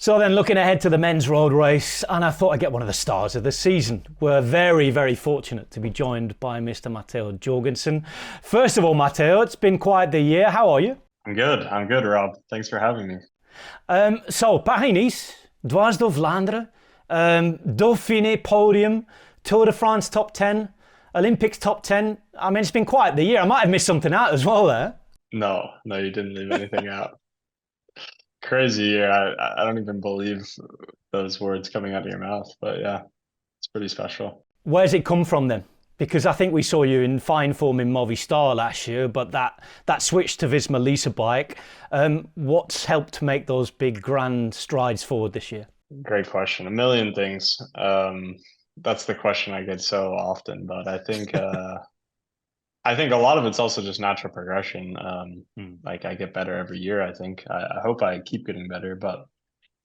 So then looking ahead to the men's road race, and I thought I'd get one of the stars of the season. We're very, very fortunate to be joined by Mr. Matteo Jorgenson. First of all, Matteo, it's been quite the year. How are you? I'm good. I'm good, Rob. Thanks for having me. So, Paris-Nice, Dwars door Vlaanderen, Dauphiné podium, Tour de France top 10, Olympics top 10. I mean, it's been quite the year. I might have missed something out as well there. No, no, you didn't leave anything out. Crazy year. I don't even believe those words coming out of your mouth, but yeah, it's pretty special. Where's it come from then? Because I think we saw you in fine form in Movistar last year, but that switch to Visma Lease bike, what's helped make those big grand strides forward this year? Great question. A million things. That's the question I get so often, but I think a lot of it's also just natural progression. Like I get better every year, I think. I hope I keep getting better, but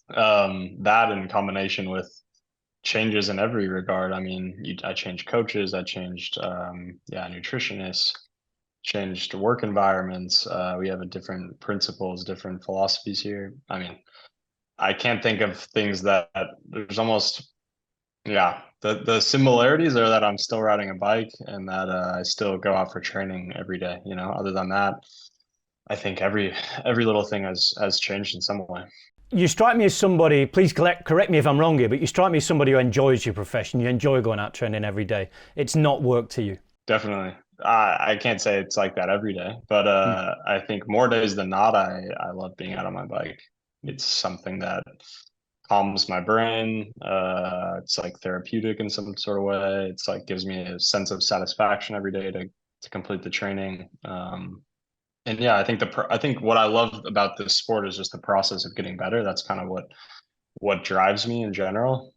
that in combination with changes in every regard. I mean, I changed coaches, I changed nutritionists, changed work environments. We have a different principles, different philosophies here. I mean, I can't think of things that there's almost the similarities are that I'm still riding a bike and that I still go out for training every day. Other than that, I think every little thing has changed in some way. You strike me as somebody, please correct me if I'm wrong here, but you strike me as somebody who enjoys your profession. You enjoy going out training every day. It's not work to you. Definitely. I can't say it's like that every day, but Hmm. I think more days than not, I love being out on my bike. It's something that calms my brain. It's like therapeutic in some sort of way. It's like gives me a sense of satisfaction every day to complete the training. And yeah, I think what I love about this sport is just the process of getting better. That's kind of what drives me in general.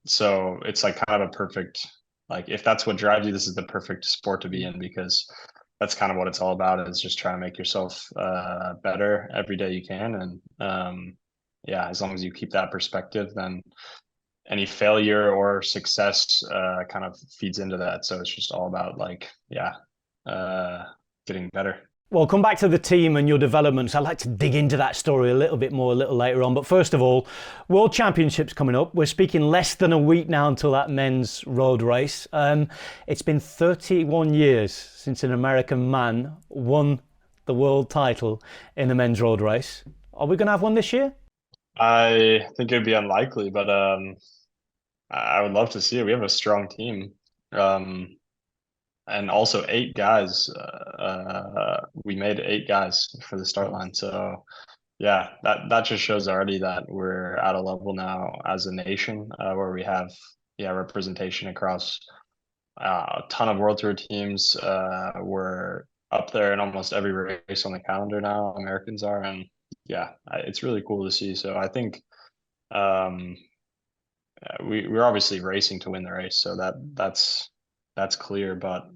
So it's like kind of a perfect, like if that's what drives you, this is the perfect sport to be in because that's kind of what it's all about is just trying to make yourself better every day you can. And yeah, as long as you keep that perspective, then any failure or success kind of feeds into that. So it's just all about like, uh, getting better. Well, come back to the team and your developments. I'd like to dig into that story a little bit more a little later on. But first of all, World Championships coming up. We're speaking less than a week now until that men's road race. It's been 31 years since an American man won the world title in a men's road race. Are we going to have one this year? I think it'd be unlikely, but I would love to see it. We have a strong team. Um, and also eight guys. We made eight guys for the start line. So yeah, that just shows already that we're at a level now as a nation where we have representation across a ton of World Tour teams. We're up there in almost every race on the calendar now. Americans are, and yeah, it's really cool to see. So I think um, we're obviously racing to win the race, so that's clear. But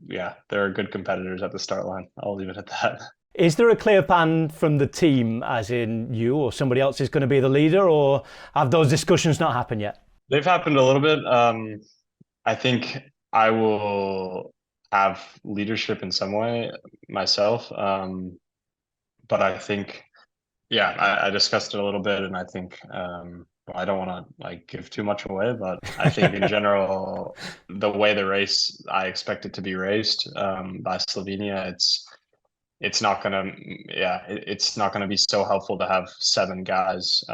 yeah, there are good competitors at the start line. I'll leave it at that. Is there a clear plan from the team, as in you or somebody else is going to be the leader, or have those discussions not happened yet? They've happened a little bit. I think I will have leadership in some way myself. But I think, yeah, I discussed it a little bit, and I think well, I don't want to like give too much away, but I think in general, the way the race I expect it to be raced by Slovenia, it's not gonna it's not gonna be so helpful to have seven guys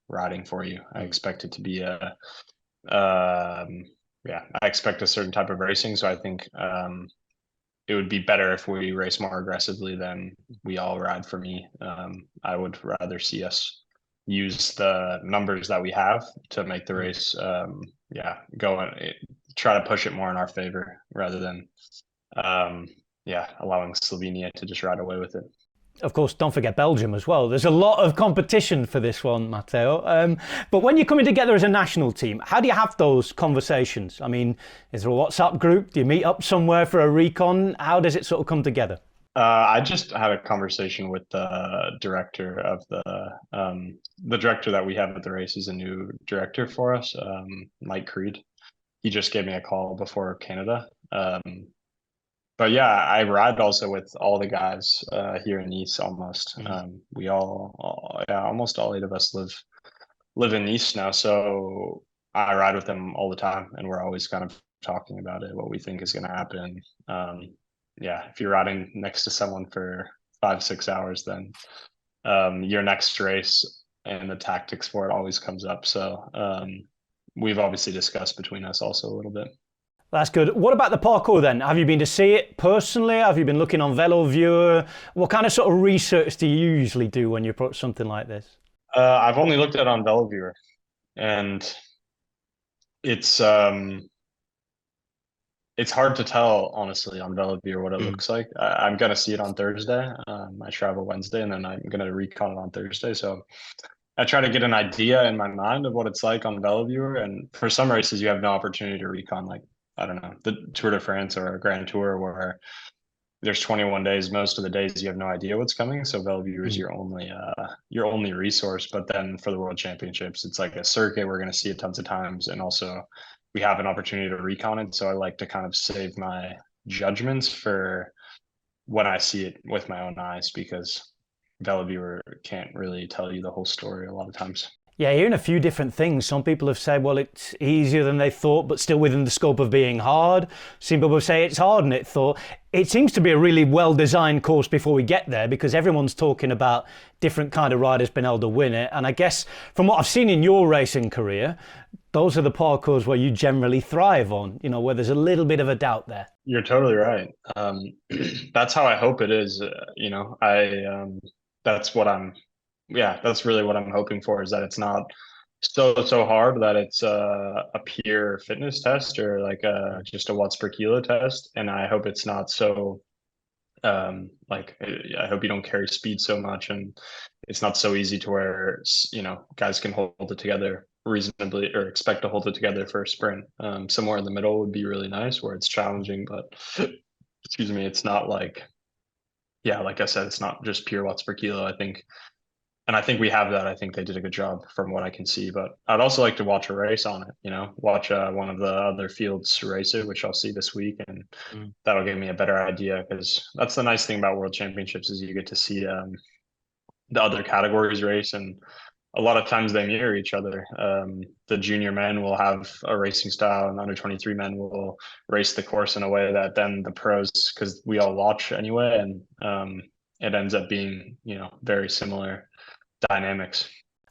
riding for you. I Mm. expect it to be a um, I expect a certain type of racing, so I think it would be better if we race more aggressively than we all ride for me. I would rather see us use the numbers that we have to make the race, go and try to push it more in our favor rather than, allowing Slovenia to just ride away with it. Of course, don't forget Belgium as well. There's a lot of competition for this one, Matteo. But when you're coming together as a national team, how do you have those conversations? I mean, is there a WhatsApp group? Do you meet up somewhere for a recon? How does it sort of come together? I just had a conversation with the director of the director that we have at the race is a new director for us, Mike Creed. He just gave me a call before Canada. but yeah, I ride also with all the guys here in Nice almost. Mm. We yeah, almost all eight of us live in Nice now, so I ride with them all the time, and we're always kind of talking about it, what we think is going to happen. Um, yeah, if you're riding next to someone for 5, 6 hours, then your next race and the tactics for it always comes up. So we've obviously discussed between us also a little bit. That's good. What about the parkour then? Have you been to see it personally? Have you been looking on VeloViewer? What kind of sort of research do you usually do when you approach something like this? I've only looked at it on VeloViewer, and it's um, it's hard to tell honestly on VeloViewer what it Mm. looks like. I'm gonna see it on Thursday. I travel Wednesday, and then I'm gonna recon it on Thursday. So I try to get an idea in my mind of what it's like on VeloViewer. And for some races, you have no opportunity to recon, like I don't know, the Tour de France or a Grand Tour, where there's 21 days. Most of the days you have no idea what's coming. So VeloViewer is Mm. your only resource. But then for the World Championships, it's like a circuit. We're going to see it tons of times, and also we have an opportunity to recon it. So I like to kind of save my judgments for when I see it with my own eyes, because VeloViewer can't really tell you the whole story a lot of times. Yeah, hearing a few different things. Some people have said, well, it's easier than they thought, but still within the scope of being hard. Some people say it's hard and it thought. It seems to be a really well-designed course before we get there, because everyone's talking about different kind of riders being able to win it. And I guess from what I've seen in your racing career, those are the parcours where you generally thrive on, where there's a little bit of a doubt there. You're totally right. That's how I hope it is. That's what yeah, that's really what I'm hoping for, is that it's not so hard that it's a pure fitness test, or like just a watts per kilo test. And I hope it's not so like I hope you don't carry speed so much, and it's not so easy to where guys can hold it together reasonably, or expect to hold it together for a sprint. Somewhere in the middle would be really nice, where it's challenging, but excuse me, it's not like, yeah, like I said, it's not just pure watts per kilo. I think we have that. I think they did a good job from what I can see. But I'd also like to watch a race on it. Watch one of the other fields race it, which I'll see this week, and Mm. that'll give me a better idea. Because that's the nice thing about World Championships, is you get to see the other categories race, and a lot of times they mirror each other. The junior men will have a racing style, and under 23 men will race the course in a way that then the pros, because we all watch anyway, and it ends up being very similar dynamics.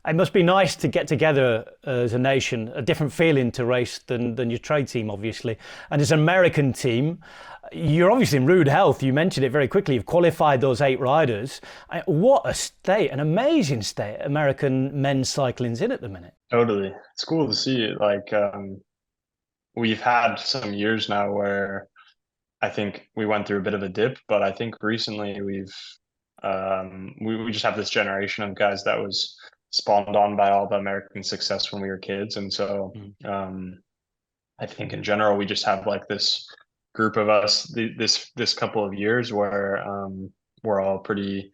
It must be nice to get together as a nation, a different feeling to race than your trade team, obviously. And as an American team, you're obviously in rude health. You mentioned it very quickly. You've qualified those 8 riders. What a state, an amazing state American men's cycling's in at the minute. Totally. It's cool to see it. Like, we've had some years now where I think we went through a bit of a dip, but I think recently we just have this generation of guys that was spawned on by all the American success when we were kids. And so Mm. I think in general, we just have like this group of us, this couple of years where we're all pretty,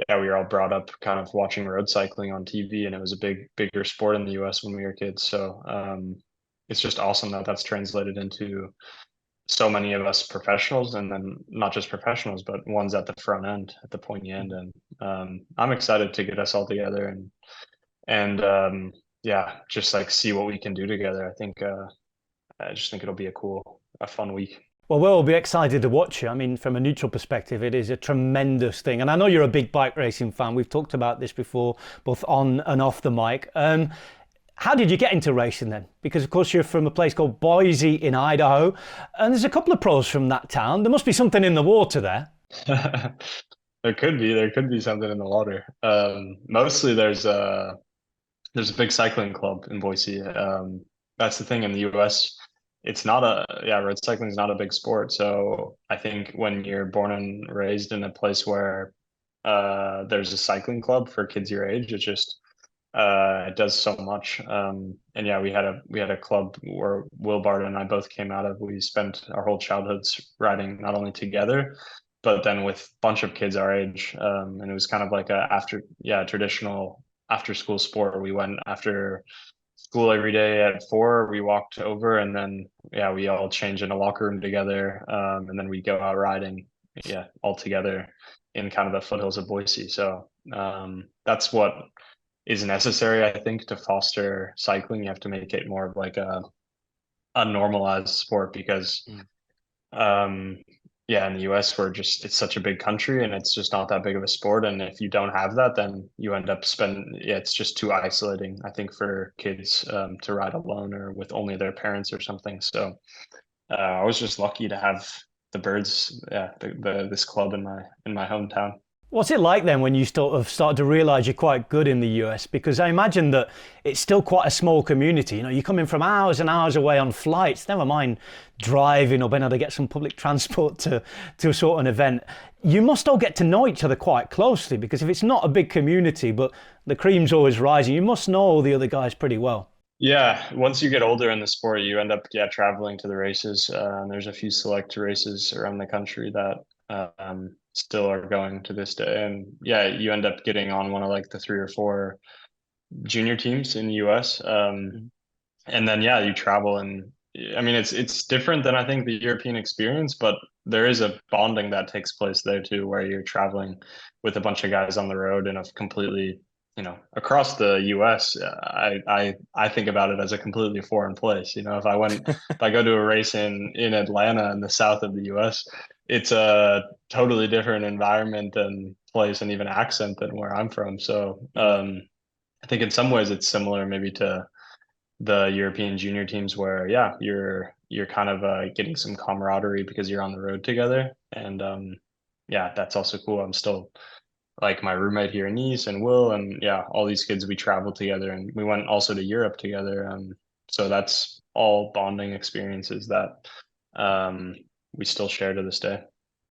yeah, we were all brought up kind of watching road cycling on TV, and it was a bigger sport in the US when we were kids. So it's just awesome that that's translated into so many of us professionals, and then not just professionals, but ones at the front end, at the pointy end. And I'm excited to get us all together, and yeah, just like see what we can do together. I just think it'll be a fun week. Well, we'll be excited to watch it. I mean, from a neutral perspective, it is a tremendous thing. And I know you're a big bike racing fan. We've talked about this before, both on and off the mic. How did you get into racing then? Because, of course, you're from a place called Boise in Idaho, and there's a couple of pros from that town. There must be something in the water there. There could be something in the water. Mostly there's a big cycling club in Boise. That's the thing in the US. It's not road cycling is not a big sport. So I think when you're born and raised in a place where there's a cycling club for kids your age, it does so much. And yeah, we had a club where Will Barton and I both came out of. We spent our whole childhoods riding, not only together, but then with a bunch of kids our age. And it was kind of like traditional after school sport. We went after school every day at 4. We walked over, and then yeah, we all change in a locker room together, and then we go out riding, yeah, all together in kind of the foothills of Boise. So that's what is necessary, I think, to foster cycling. You have to make it more of like a normalized sport because Mm. um, yeah, in the US, we're just, it's such a big country and it's just not that big of a sport. And if you don't have that, then you end up spending, yeah, it's just too isolating, I think, for kids to ride alone or with only their parents or something. So I was just lucky to have the birds, yeah, this club in my hometown. What's it like then when you sort of start to realise you're quite good in the US? Because I imagine that it's still quite a small community. You know, you're coming from hours and hours away on flights, never mind driving or being able to get some public transport to a sort of an event. You must all get to know each other quite closely because if it's not a big community, but the cream's always rising, you must know all the other guys pretty well. Yeah, once you get older in the sport, you end up, yeah, traveling to the races. And there's a few select races around the country that still are going to this day. And yeah, you end up getting on one of like the 3 or 4 junior teams in the US. And then yeah, you travel, and I mean it's different than I think the European experience, but there is a bonding that takes place there too, where you're traveling with a bunch of guys on the road in a completely, across the US. I think about it as a completely foreign place. If I go to a race in Atlanta in the south of the US, it's a totally different environment and place and even accent than where I'm from. So I think in some ways it's similar maybe to the European junior teams where yeah, you're kind of getting some camaraderie because you're on the road together. And yeah, that's also cool. I'm still like my roommate here in Nice and Will, and yeah, all these kids, we traveled together and we went also to Europe together. So that's all bonding experiences that um we still share to this day.